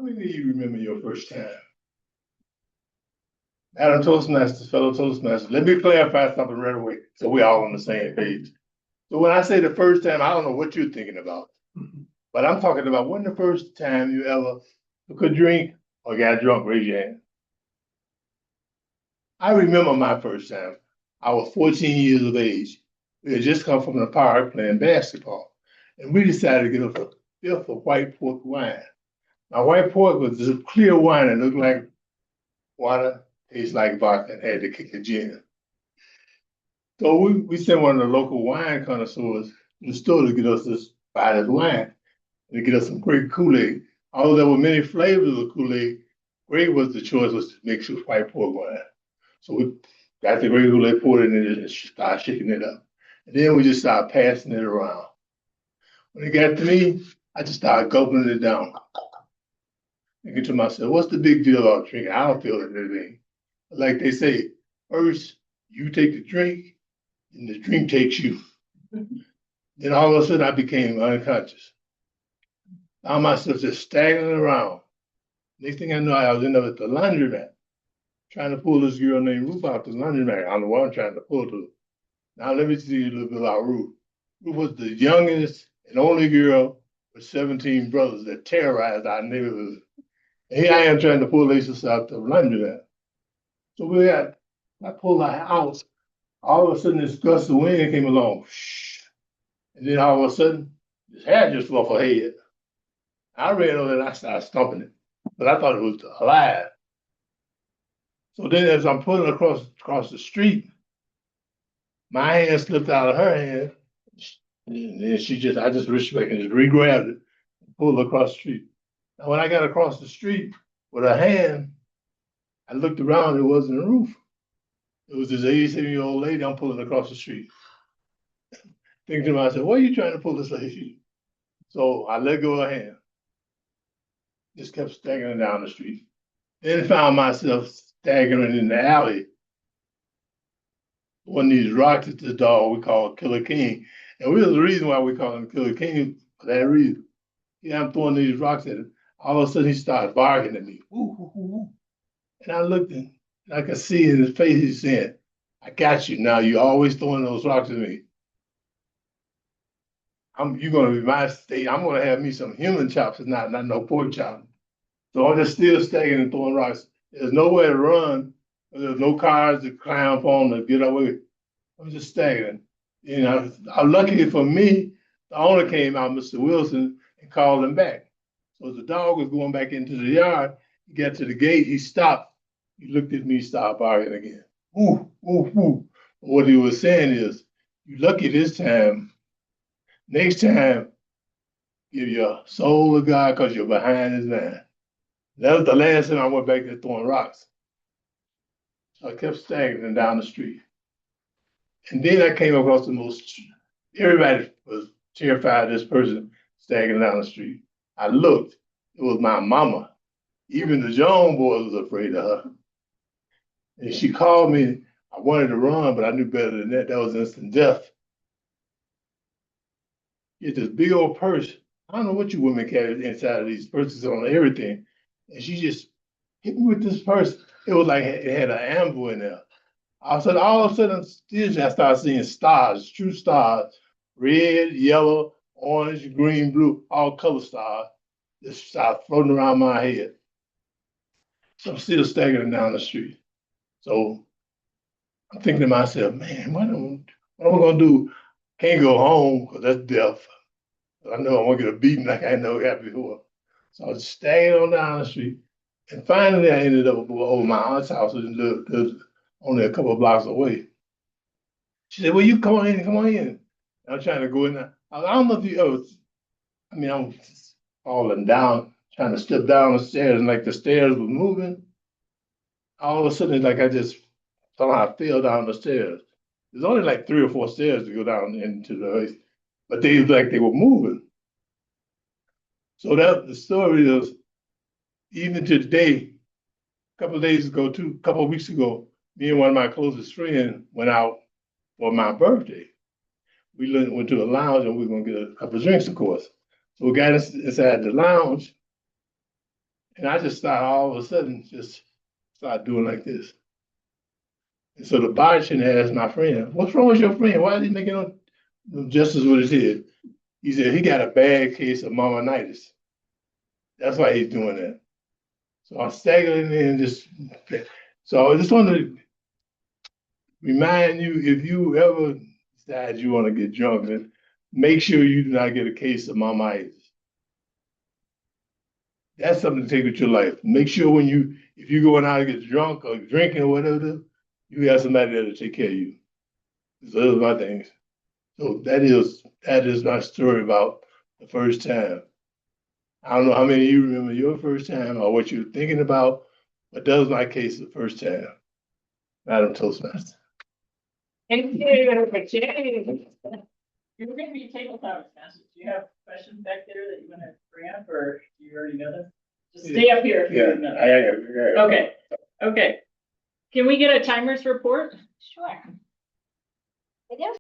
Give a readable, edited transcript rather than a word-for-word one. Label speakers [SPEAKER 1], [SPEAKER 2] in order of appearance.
[SPEAKER 1] How many of you remember your first time? Madam Toastmasters, fellow Toastmasters, let me clarify something right away so we're all on the same page. So when I say the first time, I don't know what you're thinking about, but I'm talking about when the first time you ever took a drink or got drunk, raise your hand. I remember my first time. I was 14 years of age. We had just come from the park playing basketball, and we decided to get us a fifth of white pork wine. Now, white pork was this clear wine that looked like water, tastes like vodka, and had to kick a gin. So we sent one of the local wine connoisseurs to the store to get us buy this wine and to get us some great Kool-Aid. Although there were many flavors of Kool-Aid, great was the choice was to mix with white pork wine. So we got the great Kool-Aid, poured it in it, and started shaking it up. And then we just started passing it around. When it got to me, I just started gulping it down. Thinking to myself, what's the big deal about drinking? I don't feel anything. Like they say, first you take the drink, and the drink takes you. Then all of a sudden I became unconscious. Found myself just staggering around. Next thing I know, I was ended up at the laundromat, trying to pull this girl named Ruth out the laundromat. I don't know what I'm trying to pull to. Now let me tell you a little bit about Ruth. Ruth was the youngest and only girl with 17 brothers that terrorized our neighborhood. And here I am trying to pull Lisa out the laundromat. So I pulled her out. All of a sudden, this gust of wind came along. And then all of a sudden, this hair just flew off her head. I ran over and I started stomping it, but I thought it was alive. So then as I'm pulling across the street, my hand slipped out of her hand. And then I just reached back and just re-grabbed it and pulled her across the street. Now, when I got across the street with her hand, I looked around, it wasn't a roof. It was this 87-year-old lady I'm pulling across the street. Thinking to myself, why are you trying to pull this lady? So I let go of her hand. Just kept staggering down the street. Then found myself staggering in the alley. One of these rocks at this dog we call Killer King. And there's a reason why we call him Killer King for that reason. Yeah, I'm throwing these rocks at him. All of a sudden he started barking at me. Woo, woo, woo, woo. And I looked and I could see in his face he's saying, I got you. Now you always throwing those rocks at me. You're gonna be my state. I'm gonna have me some human chops and not no pork chops. So I'm just still staggering and throwing rocks. There's nowhere to run. There's no cars to climb on to get away. I'm just staggering. You know, luckily for me, the owner came out, Mr. Wilson, and called him back. So as the dog was going back into the yard, he got to the gate, he stopped. He looked at me, stopped barking again. Ooh, ooh, ooh. What he was saying is, you lucky this time. Next time, give your soul to God because you're behind his man. That was the last time I went back there throwing rocks. So I kept staggering down the street. And then I came across everybody was terrified of this person staggering down the street. I looked, it was my mama. Even the Jones boys was afraid of her. And she called me. I wanted to run, but I knew better than that. That was instant death. Get this big old purse. I don't know what you women carry inside of these purses on everything. And she just hit me with this purse. It was like it had an amber in there. All of a sudden, I started seeing stars, true stars, red, yellow, orange, green, blue, all color stars, just started floating around my head. So I'm still staggering down the street. So I'm thinking to myself, man, what am I gonna do? Can't go home because that's death. I know I'm gonna get a beating like I know had before. So I was staggering on down the street. And finally I ended up over my aunt's house and lived only a couple of blocks away. She said, well, you come on in. I'm trying to go in there. I don't know if you ever, I'm falling down, trying to step down the stairs, and like the stairs were moving. All of a sudden, it's like I just somehow fell down the stairs. There's only like 3 or 4 stairs to go down into the earth, but they looked like they were moving. So the story is, even to today, a couple of weeks ago, me and one of my closest friends went out for my birthday. We went to a lounge and we were gonna get a couple of drinks, of course. So we got inside the lounge, And I just started all of a sudden just start doing like this. And so the bartender asked my friend, "What's wrong with your friend? Why is he making no justice with his head?" He said he got a bad case of mammonitis. That's why he's doing that. So I staggered in there and just. So I just want to remind you, if you ever decide you want to get drunk, then make sure you do not get a case of mammonitis. That's something to take with your life. Make sure if you're going out to get drunk or drinking or whatever, you have somebody there to take care of you. So those are my things. So that is my story about the first time. I don't know how many of you remember your first time or what you're thinking about, but that was my case the first time. Madam Toastmaster.
[SPEAKER 2] Thank you, Jay. You're going to be table topics, Master. Do you have questions back there that you want to bring up, or do you already know them? Just stay up here if you already know them. Okay, okay. Can we get a timers report?
[SPEAKER 3] Sure. I guess